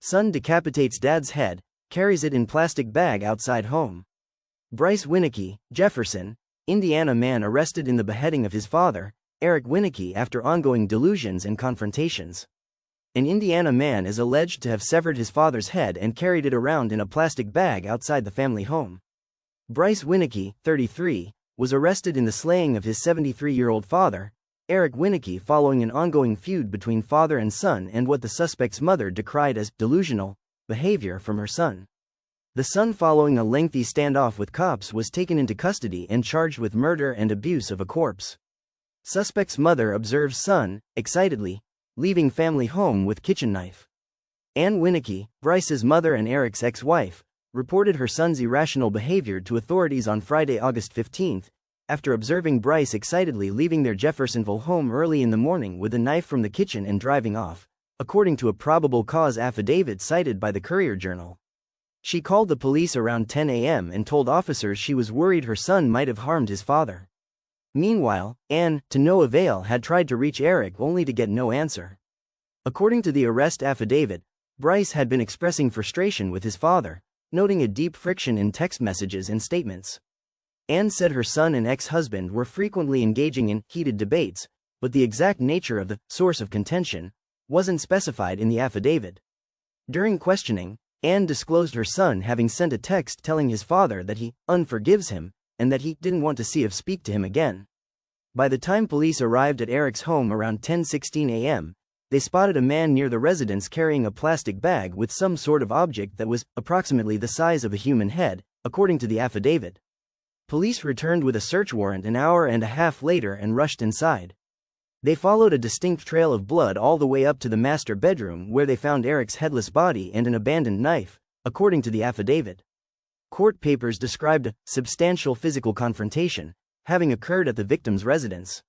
Son decapitates dad's head, carries it in plastic bag outside home. Bryce Winicki, Jefferson, Indiana man arrested in the beheading of his father, Eric Winicki, after ongoing delusions and confrontations. An Indiana man is alleged to have severed his father's head and carried it around in a plastic bag outside the family home. Bryce Winicki, 33, was arrested in the slaying of his 73-year-old father, Eric Winicki, following an ongoing feud between father and son and what the suspect's mother decried as delusional behavior from her son. The son, following a lengthy standoff with cops, was taken into custody and charged with murder and abuse of a corpse. Suspect's mother observes son, excitedly, leaving family home with kitchen knife. Ann Winicki, Bryce's mother and Eric's ex-wife, reported her son's irrational behavior to authorities on Friday, August 15, after observing Bryce excitedly leaving their Jeffersonville home early in the morning with a knife from the kitchen and driving off, according to a probable cause affidavit cited by the Courier-Journal. She called the police around 10 a.m. and told officers she was worried her son might have harmed his father. Meanwhile, Ann, to no avail, had tried to reach Eric only to get no answer. According to the arrest affidavit, Bryce had been expressing frustration with his father, noting a deep friction in text messages and statements. Ann said her son and ex-husband were frequently engaging in heated debates, but the exact nature of the source of contention wasn't specified in the affidavit. During questioning, Ann disclosed her son having sent a text telling his father that he unforgives him and that he didn't want to see or speak to him again. By the time police arrived at Eric's home around 10:16 a.m., they spotted a man near the residence carrying a plastic bag with some sort of object that was approximately the size of a human head, according to the affidavit. Police returned with a search warrant an hour and a half later and rushed inside. They followed a distinct trail of blood all the way up to the master bedroom, where they found Eric's headless body and an abandoned knife, according to the affidavit. Court papers described a substantial physical confrontation having occurred at the victim's residence.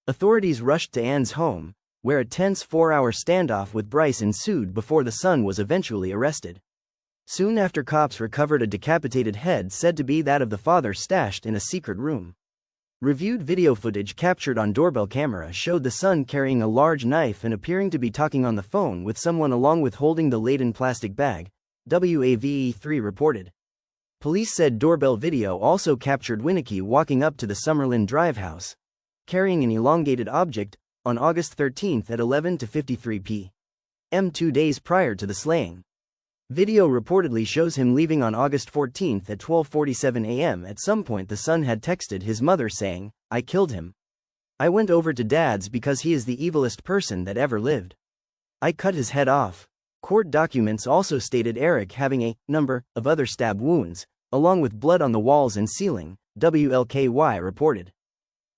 Authorities rushed to Ann's home, where a tense 4-hour standoff with Bryce ensued before the son was eventually arrested. Soon after, cops recovered a decapitated head said to be that of the father stashed in a secret room. Reviewed video footage captured on doorbell camera showed the son carrying a large knife and appearing to be talking on the phone with someone along with holding the laden plastic bag, WAVE3 reported. Police said doorbell video also captured Winicki walking up to the Summerlin Drive house, carrying an elongated object, on August 13 at 11:53 p.m. 2 days prior to the slaying. Video reportedly shows him leaving on August 14 at 12:47 a.m. At some point, the son had texted his mother saying, "I killed him. I went over to Dad's because he is the evilest person that ever lived. I cut his head off." Court documents also stated Eric having a number of other stab wounds, along with blood on the walls and ceiling, WLKY reported.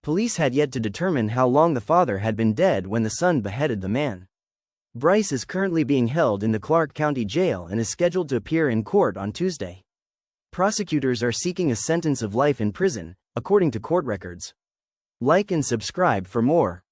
Police had yet to determine how long the father had been dead when the son beheaded the man. Bryce is currently being held in the Clark County Jail and is scheduled to appear in court on Tuesday. Prosecutors are seeking a sentence of life in prison, according to court records. Like and subscribe for more.